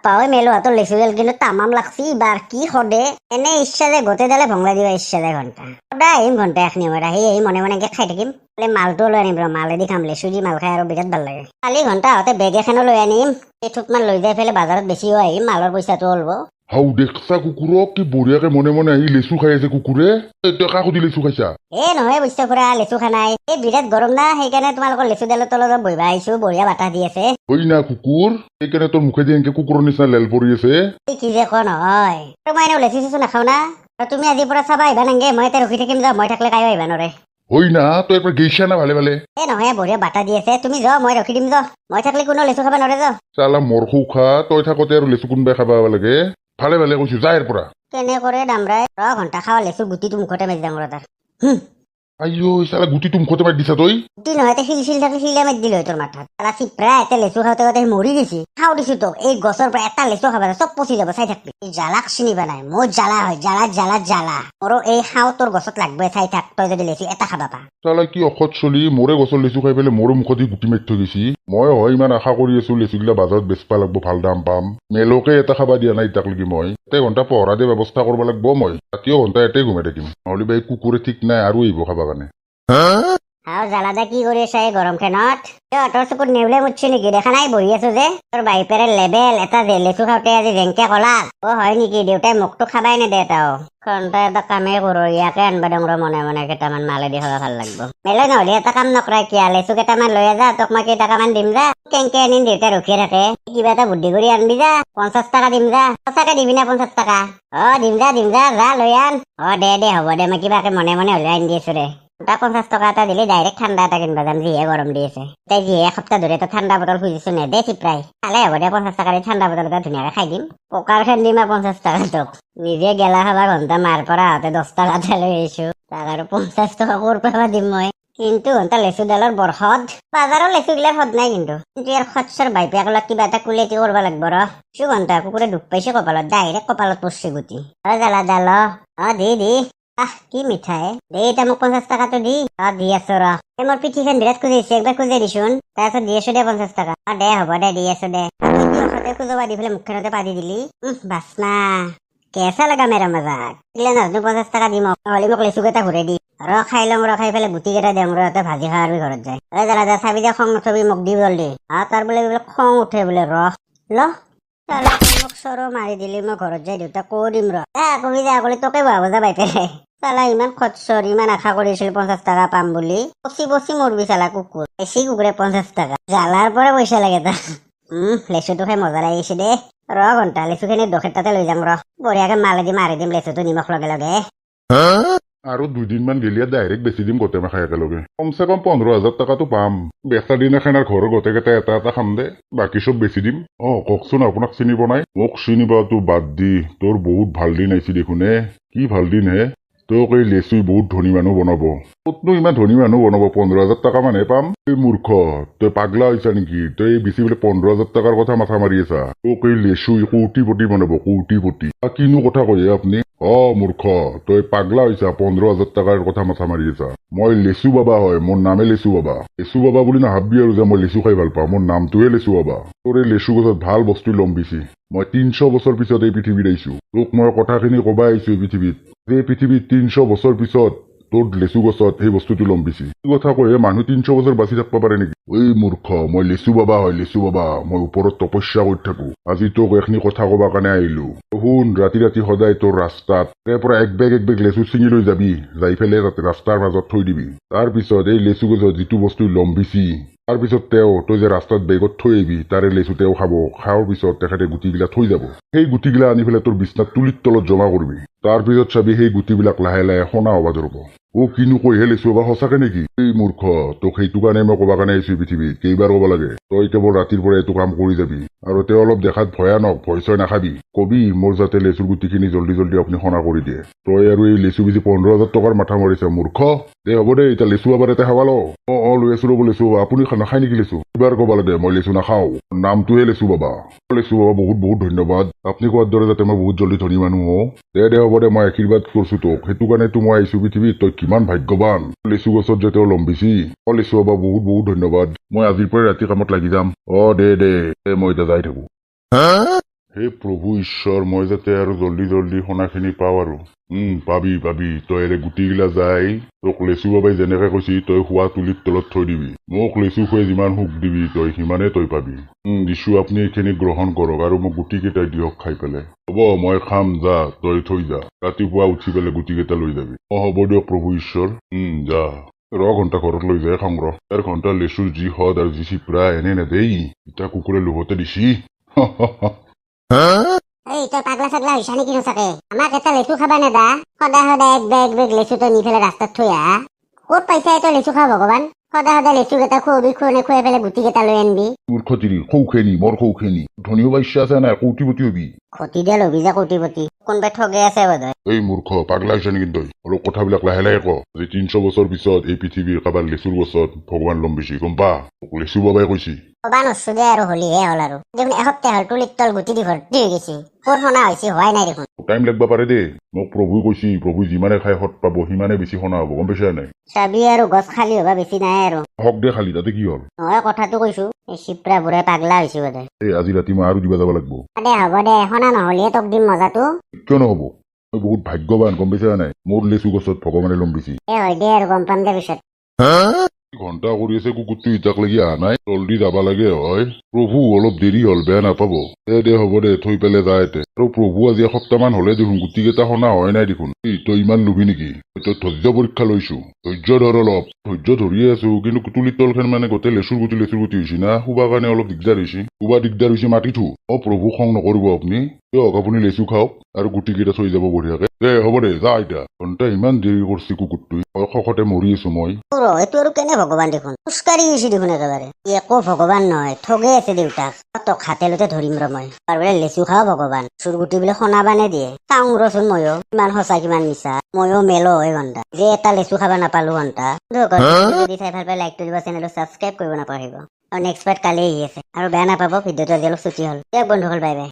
পাওয়ে মেলো হাতর লেচু দেল কিন্তু তামাম লাগছি এবার কি হদে এনে ইচ্ছা যে গোটে দেলে ভংলা দিবা ইচ্ছা যায় ঘন্টা সদায় আহিম ঘন্টা এখনি মই আহি মনে মনে খাই থাকিম মালটো লৈ আনিম ৰ মালেদি খাম লেচু দি মাল খাই আৰু বিৰাট ভাল লাগে কালি ঘন্টা হতে বেগ এখনো লৈ আনিম এথুকমান লৈ যাই পেলাই বাজাৰত বেছিও আহিম মালৰ পইচাটো অলব হাও দেখছা কুকুৰক কি বঢ়িয়াকে মনে মনে আহি লেচু খাই আছে কুকুৰে তই কাকো দি লেচু খাইছা নহয় বুঝছো খুৰা লেচু খানাই এই বিৰাট গৰম না সেইকাৰণে তোমালোকৰ লেচু ডালৰ তলত বহিবা আহিছো বঢ়িয়া বাটাহ দি আছে হয় না কুকুৰ সেইকাৰণে তোৰ মুখেদি এনেকে কুকুৰৰ নিচিনা লেল পৰি আছে কি যে ক নহয় আৰু মই এনেও লেচু চেচু নাখাও না আৰু তুমি আজিৰ পৰা চাবা আহিবা নাংগে মই এতিয়া ৰখি থাকিম যা মই থাকিলে কায়ো আহিবা নৰে হয় না তই এবাৰ গেইছা না ভালে ভালে নহয় বঢ়িয়া বাটাহ দি আছে তুমি যোৱা মই ৰখি দিম যোৱা মই থাকিলে কোনো লেচু খাব নৰে যোৱা চালা মৰখু খা তই থাকোতে আৰু লেচু কোনোবাই খাব লাগে ভালে ভালে কৈছো যা ইয়াৰ পৰা কেনে কৰে দামৰাই ঘন্টা খাৱা লেচু গুটিটো মুখতে মাৰি যাম তাৰ আইও চালা গুটিটো মুখতে মাৰি দিছা তই গুটি নহয় শিল থাকলে শিলে মাৰি দিলে তোৰ মাথাত চালা চিপৰা এটা লেচু খাওঁতে খাওঁতে মৰি গৈছি খাও দিছো তোক এই গছৰ পৰা এটা লেচু খাবা চব পচি যাব চাই থাকবি জ্বালাক চিনিবা নাই মোৰ জ্বালা হয় জ্বালা মোৰো এই খাও তোৰ গছত লাগবে চাই থাক তই যদি লেচু এটা খাবা পা চালা কি অসৎ চলি মোৰে গছৰ লেচু খাই পেলাই মোৰো মুখতে গুটি মাৰি থৈ গৈছি মই হয় ইমান আশা কৰি আছো লেচুগিলা বাজাৰত বেচবা লাগব ভাল দাম পাম মেলোকে এটা খাবা দিয়া নাই তাকলৈকে মই এতে ঘণ্টা পহৰা দিয়া ব্যৱস্থা কৰিব লাগব মই ৰাতিও ঘণ্টা এতেই ঘুমাই থাকিম নহ'লে বা এই কুকুৰে ঠিক নাই আৰু আহিব খাবা কাৰণে আৰু জ্বালাদা কি কৰি আছে এই গৰম খেনত তোৰ চকুত নেউলে মুতছি নেকি দেখা নাই বহি আছো যে তোৰ বাইপেৰে লেবেল এটা যে লেচু খাওঁতে আজি জেংকে কলা হয় নেকি দেউতাই মোকতো খাবাই নেদে এটাও ঘণ্টা এটা কামেই কৰো ইয়াকে আনবা দং মনে মনে কেইটামান মালে দি খাবা ভাল লাগব মেলে নহলে এটা কাম নকৰা কিয়া লেচু কেইটামান লৈ যা তোক মই কেইটকামান দিম যা কেংকে আনিম দেউতাই ৰখিয়ে থাকে কিবা এটা বুদ্ধি কৰি আনবি যা 50 টকা দিম যা সঁচাকে দিবি না 50 টকা দিম যা যা লৈ আন দে হ'ব দে মই কিবাকে মনে মনে হলে আনি দি আছো ৰে 50 টকা এটা দিলে ডাইৰেক্ট ঠাণ্ডা এটা কিনবা যাম যিহে গৰম দি আছে তাই যিহে এসপ্তাহ ধৰি এটা ঠাণ্ডা বটল খুজিছো নেদে চিপ্ৰাই খালে হ'ব দে 50 টকা দি ঠাণ্ডা বটল এটা ধুনীয়াকে খাই দিম পকাৰ খান দিম 50 টকা তোক নিজে গেলা খাবা ঘন্টা মাৰ পৰা আহোঁতে 10 টকা এটা লৈ আহিছো তাক আৰু 50 টকা ক'ৰ পৰা দিম মই কিন্তু ঘন্টা লেচু ডালৰ বৰসদ বাজাৰৰ লেচু গিলাৰ সদ নাই কিন্তু ইয়াৰ খচ্চৰ বাইপিয়াকলত কিবা এটা কুলেটি কৰিব লাগব ৰ কিছু ঘন্টা কুকুৰে দুখ পাইছে কপালত ডাইৰেক্ট কপালত পৰছে গুটি জ্বালা ডাল দি কি মিঠাই দে এতিয়া মোক 50 টকাটো দি দি আছো ৰ মোৰ পিঠিখন বিৰাট খুজিছে একবাৰ খুজাই দিছোন তাৰপিছত দি আছো দে 50 টকা দে হ'ব দে দি আছো দে খুজবা দি পেলাই মুখখনতে পাতি দিলি বাচ না কেঁচা লগা মেৰা মজাক দিলে নাজনো 50 টকা দিম নহ'লে মোক লেচু কেইটা ঘূৰাই দি খাই ল'ম খাই পেলাই গুটি কেইটা দিম ভাজি খাই আৰু ঘৰত যায় জ্বালা চাবি দে খং নুঠবি মোক দি জল্দি তাৰ বোলে খং উঠে বোলে মোক চৰো মাৰি দিলি মই ঘৰত যাই দেউতাক কৈ দিম কবি যা কলি তোকে বাব যা বাই পেলাই চালা ইমান খচ্চৰ ইমান আশা কৰিছিল 50 টকা পাম বুলি বচি মৰবি চালা কুকুৰ বেছি কুকুৰে 50 টকা জ্বালাৰ পৰা পইচা লাগে তাক লেচুটো খাই মজা লাগিছে দে ঘন্টা লেচু খিনি দোকানতে লৈ যাম বঢ়িয়াকে মালেদি মাৰি দিম লেচুটো নিমখ লগে লগে আৰু 2 দিনমান গেলিয়া ডাইৰেক্ট বেছি দিম গোটেই মাখাই একেলগে কমচে কম 15,000 টকাটো পাম বেচা দিনাখন আৰু ঘৰৰ গোটেইকেইটা এটা খাম দে বাকী চব বেছি দিম কওকচোন আপোনাক চিনি পোৱা নাই মোক চিনি পোৱাটো বাদ দি তোৰ বহুত ভাল দিন আহিছে দেখোন কি ভাল দিন হে তোক এই লেচুই বহুত ধনী মানুহ বনাব ক'তনো ইমান ধনী মানুহ বনাব 15,000 টকা মানহে পাম এই মূৰ্খ তই পাগলা হৈছা নেকি তই বেছি বোলে 15,000 টকাৰ কথা মাথা মাৰি আছা তোক এই লেচুই কোটিপতি বনাব কোটিপতি কিনো কথা কয় আপুনি মূৰ্খ তই পাগলা হৈছা 15,000 টকাৰ কথা মাথা মাৰি আছা মই লেচু বাবা হয় মোৰ নামে লেচু বাবা বুলি নাভাবি আৰু যে মই লেচু খাই ভাল পাওঁ মোৰ নামটোৱে লেচু বাবা তোৰ এই লেচু গছত ভাল বস্তু লম্বিছি মই 300 বছৰ পিছত এই পৃথিৱীত আহিছো তোক মই কথাখিনি কবা আহিছো এই পৃথিৱীত 300 বছৰ পিছত তোৰ লেচু গছত সেই বস্তুটো লম্বিছি কথা কয় মানুহ 300 বছৰ বাচি থাকিব পাৰে নেকি এই মূৰ্খ মই লেচু বাবা মই ওপৰত তপস্যা কৰি থাকো আজি তোক এইখিনি কথা কবা কাৰণে আহিলো শুন ৰাতি সদায় তোৰ ৰাস্তাত তাৰ পৰা এক বেগ লেচু ছিঙি লৈ যাবি যাই পেলাই ৰাস্তাৰ মাজত থৈ দিবি তাৰ পিছত এই লেচু গছত যিটো বস্তু লম্বিছি তাৰ পিছত তই যে ৰাস্তাত বেগত থৈ আহিবি তাৰে লেচু খাৱাৰ পিছত তেখেতে গুটিগিলা থৈ যাব সেই গুটিগিলা আনি পেলাই তোৰ বিছনাত তুলিৰ তলত জমা কৰিবি তাৰ পিছত চাবি সেই গুটিবিলাক লাহে লাহে সোণা হবা ধৰিব কিনো কৈহে লেচু বা সঁচাকে নেকি এই মূৰ্খ তোক সেইটো কাৰণে মই কবা কাৰণে আহিছো পৃথিৱীত কেইবাৰ কব লাগে তই কেৱল ৰাতিৰ পৰা এইটো কাম কৰি যাবি আৰু অলপ দেখাত ভয়ানক ভয় চয় নাখাবি কবি মোৰ যাতে লেচুৰ গুটিখিনি জল্দি আপুনি সোণা কৰি দিয়ে তই আৰু এই লেচু বেছি 15,000 টকাৰ মাথা মাৰিছে মূৰ্খ দে হ'ব দে এতিয়া লেচু আবাৰ এটা খাবা লৈ আছো ৰ'ব লেচু আপুনি নাখায় নেকি লেচু এবাৰ কব লাগে মই লেচু নাখাও নামটোহে লেচু বাবা বহুত ধন্যবাদ আপুনি কোৱাৰ দৰে যাতে মই বহুত জল্দি ধনী মানুহ হওঁ দে হ'ব দে মই আশীৰ্বাদ কৰিছো তোক সেইটো কাৰণেতো মই আহিছো পৃথিৱীত তই কিমান ভাগ্যৱান লেচু গছত যে তেওঁ লম্বিছি লেচু বাবা বহুত ধন্যবাদ মই আজিৰ পৰাই ৰাতি কামত লাগি যাম দে মই এতিয়া যাই থাকো হে প্ৰভু ঈশ্বৰ মই যাতে আৰু জল্দি জল্দি সোণাখিনি পাওঁ আৰু পাবি পাবি তই এৰে গুটিগিলা যাই তোক লেচু বাবাই যেনেকে কৈছি তই শোৱা তুলিৰ তলত থৈ দিবি মোক লেচু খুৱাই যিমান সুখ দিবি তই সিমানে তই পাবি দিছো আপুনি এইখিনি গ্ৰহণ কৰক আৰু মোক গুটিকেইটাই দিয়ক খাই পেলাই হ'ব মই খাম যা তই থৈ যা ৰাতিপুৱা উঠি পেলাই গুটিকেইটা লৈ যাবি হ'ব দিয়ক প্ৰভু ঈশ্বৰ যা ঘণ্টা ঘৰত লৈ যায় খাওঁ তাৰ ঘণ্টা লেচুৰ যি সদ আৰু যি চিপৰা এনে নেদেই ইটা কুকুৰে লোভতে দিছি এই তই পাগলা চাগলা হৈছা নেকি সঁচাকে আমাক এটা লেচু খাবা নেদা সদায় সদায় এক বেগ লেচু তই নি পেলাই ৰাস্তাত থৈ আহা ক'ত পাইছা তই লেচু খা ভগৱান সদায় সদায় লেচু কেইটা খুৱাবি খুৱাই পেলাই গুটি কেইটা লৈ আনবি মূৰ্খতিৰি সৌখেনি বৰ সৌখেনি ধনী হবা ইচ্ছা আছে নাই কৌটিপতি হবি খতি দিয়া লবি যা কোটিপতি কোনোবাই ঠগে আছে বোধহয় এই মূৰ্খ পাগলা হৈছে নেকি তই অলপ কথাবিলাক লাহে লাহে ক যে 300 বছৰ পিছত এই পৃথিৱীৰ কাৰোবাৰ লেচুৰ গছত ভগৱান লম বেছি গম পা লেচু বাবাই কৈছি কবা নচ্ছু দে আৰু হলিহে হ'ল আৰু দেখোন এসপ্তাহ হ'ল তুলিত তল গুটি দি ভৰ্তি হৈ গৈছে ক'ৰ সোণা হৈছে হোৱাই নাই দেখোন টাইম লাগবা পাৰে দেই মোক প্ৰভুই কৈছি প্ৰভু যিমানে খাই সৎ পাব সিমানে বেছি সোণা হ'ব গম পাইছা নাই চাবি আৰু গছ খালী হবা বেছি নাই আৰু হক দে খালি তাতে কি হ'ল নহয় কথাটো কৈছো এই চিপ্ৰা বুঢ়াই পাগলা হৈছে বোধহয় এই আজি ৰাতি মই আৰু দিবা যাব লাগব দে হ'ব দে সোণা নহ'লে তোক দিম মজাটো কিয় নহ'ব মই বহুত ভাগ্যৱান গম পাইছা নাই মোৰ লেচু গছত ভগৱানে লম বেছি হয় দে আৰু গম পাম দে পিছত ঘণ্টা কৰি আছে কুকুৰটো ইটাক লাগি অহা নাই জল্দি যাবা লাগে হয় প্ৰভু অলপ দেৰি হ'ল বেয়া নাপাব দে হ'ব দে থৈ পেলাই যায় আৰু প্ৰভু আজি এসপ্তাহমান হলে দেখোন গুটিকেইটা সোণা হয় নাই দেখোন তই ইমান লুবি নেকি তই ধৈৰ্য পৰীক্ষা লৈছো ধৈৰ্য ধৰ অলপ ধৈৰ্য ধৰিয়ে আছো কিন্তু তুলিৰ তলখন মানে গোটেই লেচুৰ গুটি হৈছে না শুবা কাৰণে অলপ দিগদাৰ হৈছে শুবা দিগদাৰ হৈছে মাতি থো প্ৰভু খং নকৰিব আপুনি দিয়ক আপুনি লেচু খাওক আৰু গুটিকেইটা থৈ যাব বঢ়িয়াকে দে হ'ব দে যা এতিয়া ঘণ্টা ইমান দেৰি কৰিছে কুকুৰটোৱে শকতে মৰি আছো মই এইটো আৰু কেনে ভগৱান দেখোন খোজকাঢ়ি গৈছে দেখোন একেবাৰে একো ভগৱান নহয় ঠগে আছে দেউতাক তোক হাতেলতে ধৰিম ৰ মই আৰু বোলে লেচু খাও ভগৱান চুৰ গুটি বোলে সোণা বানে দিয়ে চাওঁ ৰচোন ময়ো কিমান সঁচা কিমান মিছা ময়ো মেলো হয় ঘণ্টা যে এটা লেচু খাব নাপালো ঘণ্টা যদি চাই ভাল পাই লাইক দিব চেনেলটো ছাবস্ক্ৰাইব কৰিব নাপাহৰিব আৰু নেক্সট পাৰ্ট কালি আহি আছে আৰু বেয়া নাপাব ভিডিঅ'টো আজি অলপ ছুটি হ'ল দিয়ক বন্ধুসকল বাই বাই